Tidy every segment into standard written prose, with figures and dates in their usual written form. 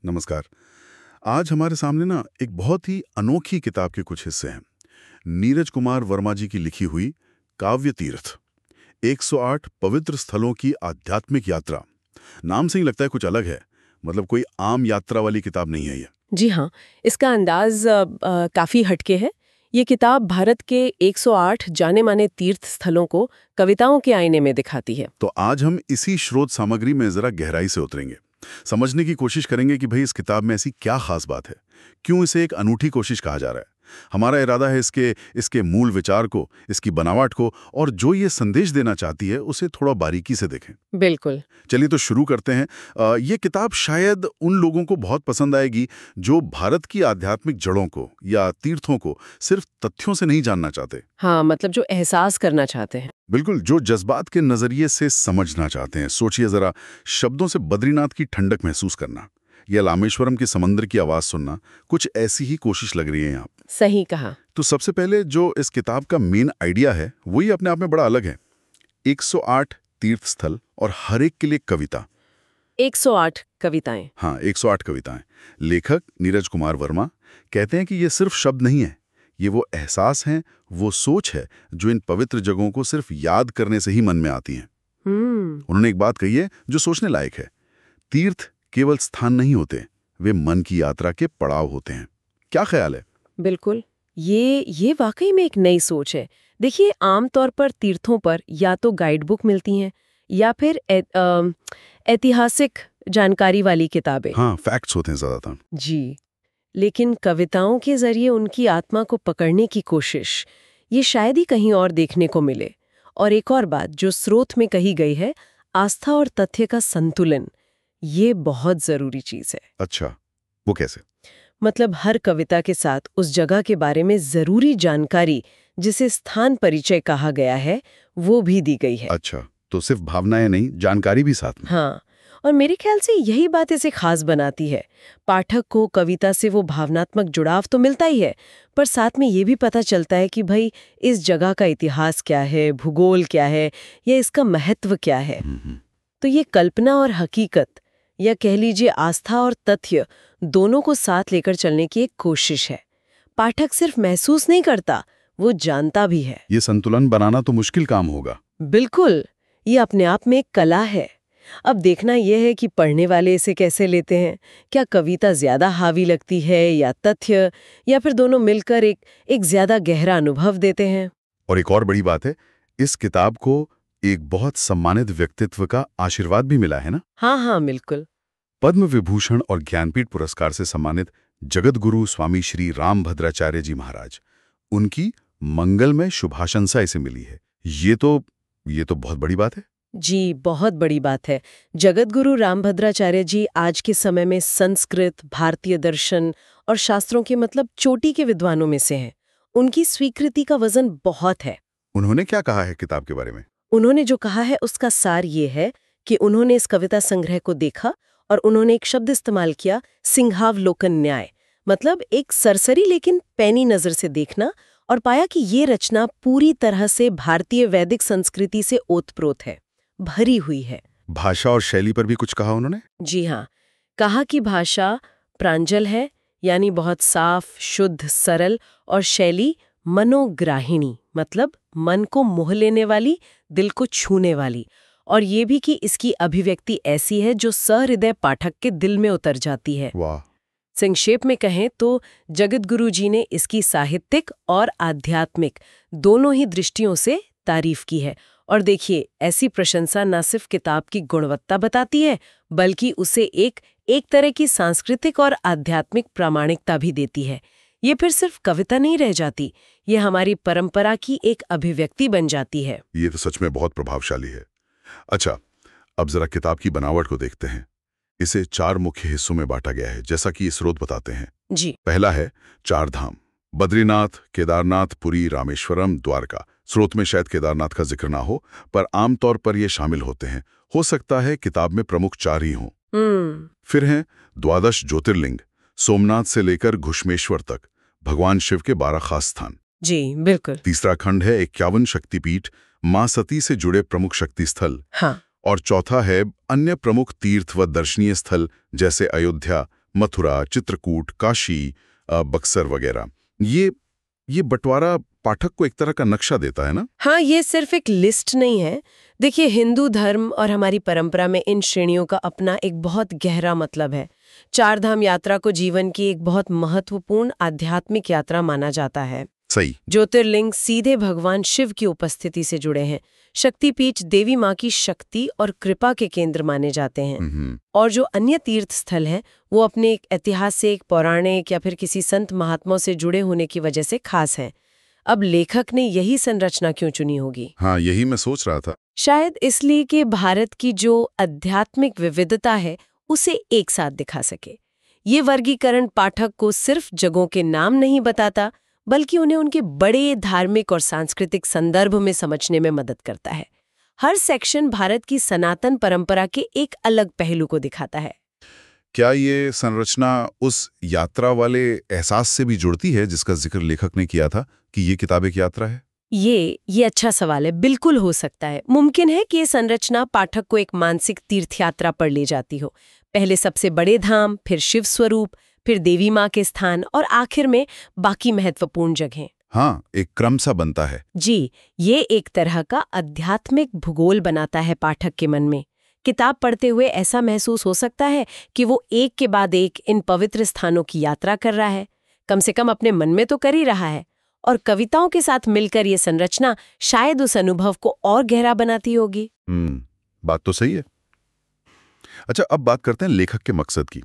नमस्कार। आज हमारे सामने ना एक बहुत ही अनोखी किताब के कुछ हिस्से हैं। नीरज कुमार वर्मा जी की लिखी हुई काव्य तीर्थ 108 पवित्र स्थलों की आध्यात्मिक यात्रा। नाम से ही लगता है कुछ अलग है, मतलब कोई आम यात्रा वाली किताब नहीं है ये। जी हाँ, इसका अंदाज काफ़ी हटके है। ये किताब भारत के 108 जाने-माने तीर्थ स्थलों को कविताओं के आईने में दिखाती है। तो आज हम इसी स्रोत सामग्री में जरा गहराई से उतरेंगे, समझने की कोशिश करेंगे कि भाई इस किताब में ऐसी क्या खास बात है, क्यों इसे एक अनूठी कोशिश कहा जा रहा है। हमारा इरादा है इसके इसके मूल विचार को, इसकी बनावट को और जो ये संदेश देना चाहती है उसे थोड़ा बारीकी से देखें। बिल्कुल। चलिए तो शुरू करते हैं। ये किताब शायद उन लोगों को बहुत पसंद आएगी जो भारत की आध्यात्मिक जड़ों को या तीर्थों को सिर्फ तथ्यों से नहीं जानना चाहते। हाँ, मतलब जो एहसास करना चाहते हैं। बिल्कुल, जो जज्बात के नजरिए से समझना चाहते हैं। सोचिए जरा, शब्दों से बद्रीनाथ की ठंडक महसूस करना या रामेश्वरम के समंदर की आवाज सुनना, कुछ ऐसी ही कोशिश लग रही है यहाँ। सही कहा। तो सबसे पहले जो इस किताब का मेन आइडिया है वही अपने आप में बड़ा अलग है। 108 तीर्थ स्थल और हर एक के लिए कविता। 108 कविताएं। हाँ, 108 कविताएं। लेखक नीरज कुमार वर्मा कहते हैं कि ये सिर्फ शब्द नहीं है, ये वो एहसास हैं, वो सोच है जो इन पवित्र जगहों को सिर्फ याद करने से ही मन में आती हैं। उन्होंने एक बात कही है जो सोचने लायक है। तीर्थ केवल स्थान नहीं होते, वे मन की यात्रा के पड़ाव होते हैं। क्या ख्याल है? बिल्कुल। ये वाकई में एक नई सोच है। देखिए, आमतौर पर तीर्थों पर या तो गाइड बुक मिलती हैं या फिर ऐतिहासिक जानकारी वाली किताबें। हाँ, फैक्ट्स होते हैं ज्यादातर। जी, लेकिन कविताओं के जरिए उनकी आत्मा को पकड़ने की कोशिश, ये शायद ही कहीं और देखने को मिले। और एक और बात जो स्रोत में कही गई है, आस्था और तथ्य का संतुलन, ये बहुत जरूरी चीज है। अच्छा, वो कैसे? मतलब हर कविता के साथ उस जगह के बारे में जरूरी जानकारी, जिसे स्थान परिचय कहा गया है, वो भी दी गई है। अच्छा, तो सिर्फ भावनाएं नहीं, जानकारी भी साथ में। हाँ, और मेरे ख्याल से यही बात इसे खास बनाती है। पाठक को कविता से वो भावनात्मक जुड़ाव तो मिलता ही है, पर साथ में ये भी पता चलता है कि भाई इस जगह का इतिहास क्या है, भूगोल क्या है, या इसका महत्व क्या है। तो ये कल्पना और हकीकत, या कह लीजिए आस्था और तथ्य, दोनों को साथ लेकर चलने की एक कोशिश है। पाठक सिर्फ महसूस नहीं करता, वो जानता भी है। ये संतुलन बनाना तो मुश्किल काम होगा। बिल्कुल, ये अपने आप में एक कला है। अब देखना यह है कि पढ़ने वाले इसे कैसे लेते हैं। क्या कविता ज्यादा हावी लगती है या तथ्य, या फिर दोनों मिलकर एक ज्यादा गहरा अनुभव देते हैं। और एक और बड़ी बात है, इस किताब को एक बहुत सम्मानित व्यक्तित्व का आशीर्वाद भी मिला है ना? हाँ, बिल्कुल। पद्म विभूषण और ज्ञानपीठ पुरस्कार से सम्मानित जगत गुरु स्वामी श्री रामभद्राचार्य जी महाराज, उनकी मंगलमय शुभाशंसा इसे मिली है। ये तो बहुत बड़ी बात है। जी, बहुत बड़ी बात है। जगतगुरु रामभद्राचार्य जी आज के समय में संस्कृत, भारतीय दर्शन और शास्त्रों के मतलब चोटी के विद्वानों में से हैं। उनकी स्वीकृति का वजन बहुत है। उन्होंने क्या कहा है किताब के बारे में? उन्होंने जो कहा है उसका सार ये है कि उन्होंने इस कविता संग्रह को देखा और उन्होंने एक शब्द इस्तेमाल किया, सिंहावलोकन न्याय। मतलब एक सरसरी लेकिन पैनी नजर से देखना, और पाया कि ये रचना पूरी तरह से भारतीय वैदिक संस्कृति से ओतप्रोत है, भरी हुई है। भाषा और शैली पर भी कुछ कहा उन्होंने? जी हाँ, कहा कि भाषा प्रांजल है, यानी बहुत साफ, शुद्ध, सरल, और शैली मनोग्राहिणी, मतलब मन को मोह लेने वाली, दिल को छूने वाली। और ये भी कि इसकी अभिव्यक्ति ऐसी है जो सहृदय पाठक के दिल में उतर जाती है। वाह। संक्षेप में कहें तो जगतगुरु जी ने इसकी साहित्यिक और आध्यात्मिक दोनों ही दृष्टियों से तारीफ की है। और देखिए, ऐसी प्रशंसा न सिर्फ किताब की गुणवत्ता बताती है, बल्कि उसे एक तरह की सांस्कृतिक और आध्यात्मिक प्रामाणिकता भी देती है। ये फिर सिर्फ कविता नहीं रह जाती, ये हमारी परंपरा की एक अभिव्यक्ति बन जाती है। ये तो सच में बहुत प्रभावशाली है। अच्छा, अब जरा किताब की बनावट को देखते हैं। इसे 4 मुख्य हिस्सों में बांटा गया है, जैसा कि ये स्रोत बताते हैं। जी। पहला है 4 धाम, बद्रीनाथ, केदारनाथ, पुरी, रामेश्वरम, द्वारका। स्रोत में शायद केदारनाथ का जिक्र ना हो, पर आमतौर पर ये शामिल होते हैं। हो सकता है किताब में प्रमुख 4 ही हों। फिर हैं 12 ज्योतिर्लिंग, सोमनाथ से लेकर घुश्मेश्वर तक, भगवान शिव के 12 खास स्थान। जी, बिल्कुल। तीसरा खंड है 51 शक्तिपीठ, मां सती से जुड़े प्रमुख शक्ति स्थल। हाँ। और चौथा है अन्य प्रमुख तीर्थ व दर्शनीय स्थल, जैसे अयोध्या, मथुरा, चित्रकूट, काशी, बक्सर वगैरह। ये बंटवारा पाठक को एक तरह का नक्शा देता है ना? हाँ, ये सिर्फ एक लिस्ट नहीं है। देखिए, हिंदू धर्म और हमारी परंपरा में इन श्रेणियों का अपना एक बहुत गहरा मतलब है। चार धाम यात्रा को जीवन की एक बहुत महत्वपूर्ण आध्यात्मिक यात्रा माना जाता है। सही। ज्योतिर्लिंग सीधे भगवान शिव की उपस्थिति से जुड़े हैं। शक्तिपीठ देवी माँ की शक्ति और कृपा के केंद्र माने जाते हैं। और जो अन्य तीर्थ स्थल हैं, वो अपने एक ऐतिहासिक, पौराणिक या फिर किसी संत महात्माओं से जुड़े होने की वजह से खास हैं। अब लेखक ने यही संरचना क्यों चुनी होगी? हाँ, यही मैं सोच रहा था। शायद इसलिए कि भारत की जो आध्यात्मिक विविधता है उसे एक साथ दिखा सके। ये वर्गीकरण पाठक को सिर्फ जगहों के नाम नहीं बताता, बल्कि उन्हें उनके बड़े धार्मिक और सांस्कृतिक संदर्भ में समझने में मदद करता है। हर सेक्शन भारत की सनातन परंपरा के एक अलग पहलू को दिखाता है। क्या ये संरचना उस यात्रा वाले एहसास से भी जुड़ती है जिसका जिक्र लेखक ने किया था कि ये किताब एक यात्रा है? ये अच्छा सवाल है। बिल्कुल हो सकता है। मुमकिन है कि ये संरचना पाठक को एक मानसिक तीर्थयात्रा पर ले जाती हो। पहले सबसे बड़े धाम, फिर शिव स्वरूप, फिर देवी माँ के स्थान और आखिर में बाकी महत्वपूर्ण जगहें। हाँ, एक क्रम सा बनता है। जी, ये एक तरह का आध्यात्मिक भूगोल बनाता है पाठक के मन में। किताब पढ़ते हुए ऐसा महसूस हो सकता है कि वो एक के बाद एक इन पवित्र स्थानों की यात्रा कर रहा है। कम से कम अपने मन में तो कर ही रहा है। और कविताओं के साथ मिलकर ये संरचना शायद उस अनुभव को और गहरा बनाती होगी। बात तो सही है। अच्छा, अब बात करते हैं लेखक के मकसद की।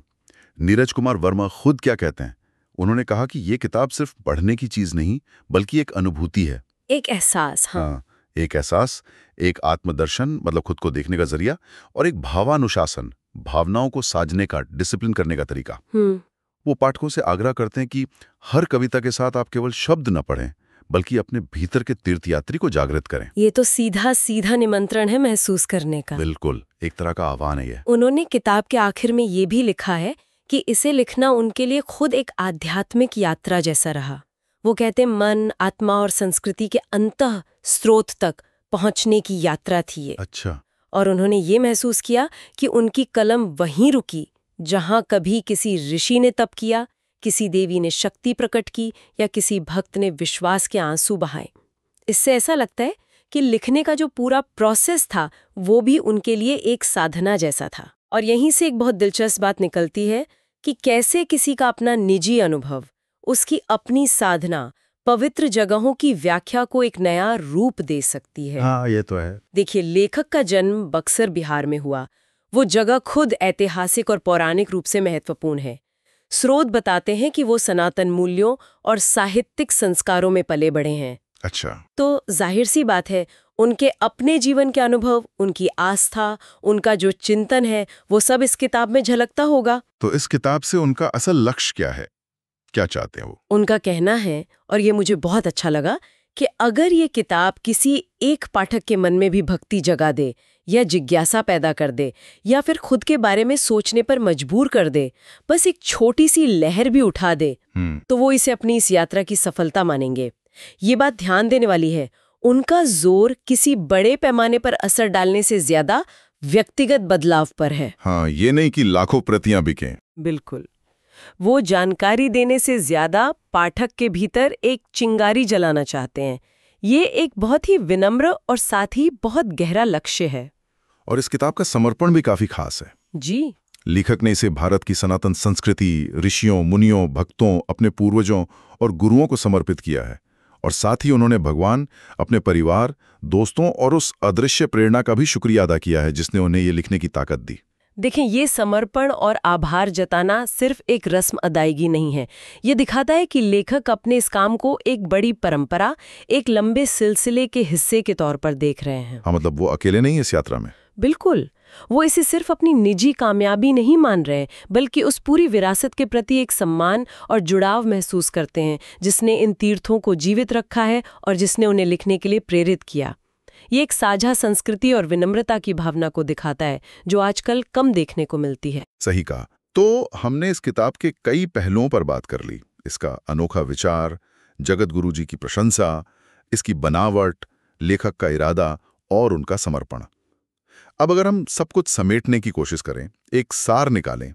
नीरज कुमार वर्मा खुद क्या कहते हैं? उन्होंने कहा कि ये किताब सिर्फ पढ़ने की चीज नहीं, बल्कि एक अनुभूति है, एक एहसास। हाँ, एक एहसास, एक आत्मदर्शन, मतलब खुद को देखने का जरिया, और एक भावानुशासन, भावनाओं को साजने का, डिसिप्लिन करने का तरीका। वो पाठकों से आग्रह करते हैं कि हर कविता के साथ आप केवल शब्द न पढ़ें, बल्कि अपने भीतर के तीर्थयात्री को जागृत करें। ये तो सीधा सीधा निमंत्रण है महसूस करने का। बिल्कुल, एक तरह का आह्वान है ये। उन्होंने किताब के आखिर में ये भी लिखा है कि इसे लिखना उनके लिए खुद एक आध्यात्मिक यात्रा जैसा रहा। वो कहते मन, आत्मा और संस्कृति के अंतः स्रोत तक पहुंचने की यात्रा थी ये। अच्छा। और उन्होंने ये महसूस किया कि उनकी कलम वहीं रुकी जहां कभी किसी ऋषि ने तप किया, किसी देवी ने शक्ति प्रकट की या किसी भक्त ने विश्वास के आंसू बहाए। इससे ऐसा लगता है कि लिखने का जो पूरा प्रोसेस था वो भी उनके लिए एक साधना जैसा था। और यहीं से एक बहुत दिलचस्प बात निकलती है कि कैसे किसी का अपना निजी अनुभव, उसकी अपनी साधना, पवित्र जगहों की व्याख्या को एक नया रूप दे सकती है। हाँ, ये तो है। देखिए, लेखक का जन्म बक्सर बिहार में हुआ। वो जगह खुद ऐतिहासिक और पौराणिक रूप से महत्वपूर्ण है। स्रोत बताते हैं कि वो सनातन मूल्यों और साहित्यिक संस्कारों में पले बढ़े हैं। अच्छा। तो जाहिर सी बात है, उनके अपने जीवन के अनुभव, उनकी आस्था, उनका जो चिंतन है, वो सब इस किताब में झलकता होगा। तो इस किताब से उनका असल लक्ष्य क्या है? क्या चाहते हैं वो? उनका कहना है, और ये मुझे बहुत अच्छा लगा, कि अगर ये किताब किसी एक पाठक के मन में भी भक्ति जगा दे या जिज्ञासा पैदा कर दे या फिर खुद के बारे में सोचने पर मजबूर कर दे, बस एक छोटी सी लहर भी उठा दे, तो वो इसे अपनी इस यात्रा की सफलता मानेंगे। ये बात ध्यान देने वाली है। उनका जोर किसी बड़े पैमाने पर असर डालने से ज्यादा व्यक्तिगत बदलाव पर है। हाँ, ये नहीं कि लाखों प्रतियां बिकें। बिल्कुल। वो जानकारी देने से ज्यादा पाठक के भीतर एक चिंगारी जलाना चाहते हैं। ये एक बहुत ही विनम्र और साथ ही बहुत गहरा लक्ष्य है। और इस किताब का समर्पण भी काफी खास है। जी। लेखक ने इसे भारत की सनातन संस्कृति, ऋषियों, मुनियों, भक्तों, अपने पूर्वजों और गुरुओं को समर्पित किया है। और साथ ही उन्होंने भगवान, अपने परिवार, दोस्तों और उस अदृश्य प्रेरणा का भी शुक्रिया अदा किया है जिसने उन्हें ये लिखने की ताकत दी। देखें, ये समर्पण और आभार जताना सिर्फ एक रस्म अदायगी नहीं है। ये दिखाता है कि लेखक अपने इस काम को एक बड़ी परंपरा, एक लंबे सिलसिले के हिस्से के तौर पर देख रहे हैं। हाँ, मतलब वो अकेले नहीं इस यात्रा में। बिल्कुल। वो इसे सिर्फ अपनी निजी कामयाबी नहीं मान रहे, बल्कि उस पूरी विरासत के प्रति एक सम्मान और जुड़ाव महसूस करते हैं जिसने इन तीर्थों को जीवित रखा है और जिसने उन्हें लिखने के लिए प्रेरित किया। ये एक साझा संस्कृति और विनम्रता की भावना को दिखाता है जो आजकल कम देखने को मिलती है। सही कहा। तो हमने इस किताब के कई पहलुओं पर बात कर ली। इसका अनोखा विचार, जगत गुरु जी की प्रशंसा, इसकी बनावट, लेखक का इरादा और उनका समर्पण। अब अगर हम सब कुछ समेटने की कोशिश करें, एक सार निकालें,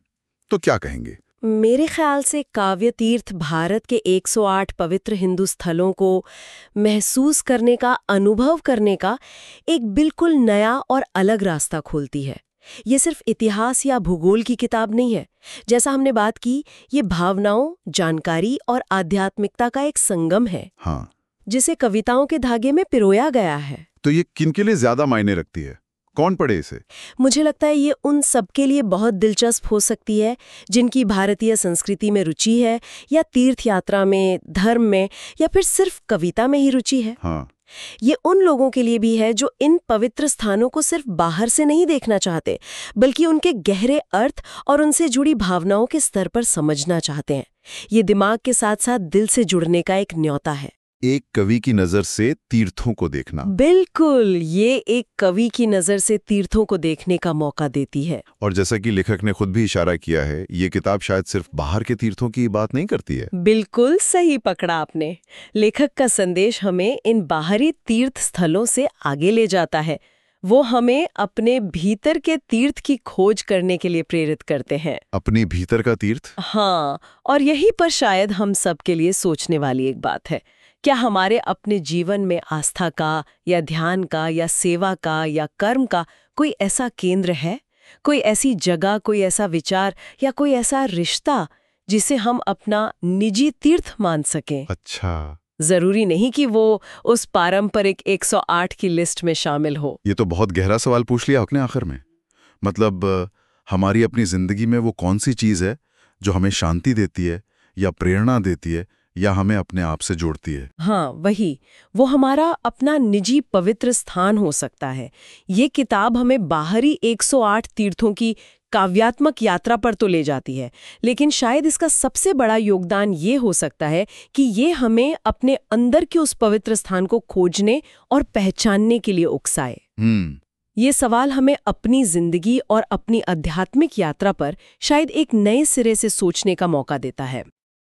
तो क्या कहेंगे? मेरे ख्याल से काव्य तीर्थ भारत के 108 पवित्र हिंदू स्थलों को महसूस करने का, अनुभव करने का एक बिल्कुल नया और अलग रास्ता खोलती है। ये सिर्फ इतिहास या भूगोल की किताब नहीं है। जैसा हमने बात की, ये भावनाओं, जानकारी और आध्यात्मिकता का एक संगम है। हाँ, जिसे कविताओं के धागे में पिरोया गया है। तो ये किनके लिए ज्यादा मायने रखती है? कौन पढ़े इसे? मुझे लगता है ये उन सब के लिए बहुत दिलचस्प हो सकती है जिनकी भारतीय संस्कृति में रुचि है, या तीर्थ यात्रा में, धर्म में, या फिर सिर्फ कविता में ही रुचि है। हाँ। ये उन लोगों के लिए भी है जो इन पवित्र स्थानों को सिर्फ बाहर से नहीं देखना चाहते, बल्कि उनके गहरे अर्थ और उनसे जुड़ी भावनाओं के स्तर पर समझना चाहते हैं। ये दिमाग के साथ साथ दिल से जुड़ने का एक न्योता है। एक कवि की नजर से तीर्थों को देखना। बिल्कुल, ये एक कवि की नजर से तीर्थों को देखने का मौका देती है। और जैसा कि लेखक ने खुद भी इशारा किया है, ये किताब शायद सिर्फ बाहर के तीर्थों की बात नहीं करती है। बिल्कुल सही पकड़ा आपने। लेखक का संदेश हमें इन बाहरी तीर्थ स्थलों से आगे ले जाता है। वो हमें अपने भीतर के तीर्थ की खोज करने के लिए प्रेरित करते हैं। अपने भीतर का तीर्थ? हाँ, और यहीं पर शायद हम सब के लिए सोचने वाली एक बात है। क्या हमारे अपने जीवन में आस्था का, या ध्यान का, या सेवा का, या कर्म का कोई ऐसा केंद्र है? कोई ऐसी जगह, कोई ऐसा विचार, या कोई ऐसा रिश्ता जिसे हम अपना निजी तीर्थ मान सकें? अच्छा, जरूरी नहीं कि वो उस पारंपरिक 108 की लिस्ट में शामिल हो। ये तो बहुत गहरा सवाल पूछ लिया आपने आखिर में। मतलब हमारी अपनी जिंदगी में वो कौन सी चीज है जो हमें शांति देती है, या प्रेरणा देती है, या हमें अपने आप से जोड़ती है? हाँ, वही, वो हमारा अपना निजी पवित्र स्थान हो सकता है। ये किताब हमें बाहरी 108 तीर्थों की काव्यात्मक यात्रा पर तो ले जाती है, लेकिन शायद इसका सबसे बड़ा योगदान ये हो सकता है कि ये हमें अपने अंदर के उस पवित्र स्थान को खोजने और पहचानने के लिए उकसाए। ये सवाल हमें अपनी जिंदगी और अपनी आध्यात्मिक यात्रा पर शायद एक नए सिरे से सोचने का मौका देता है।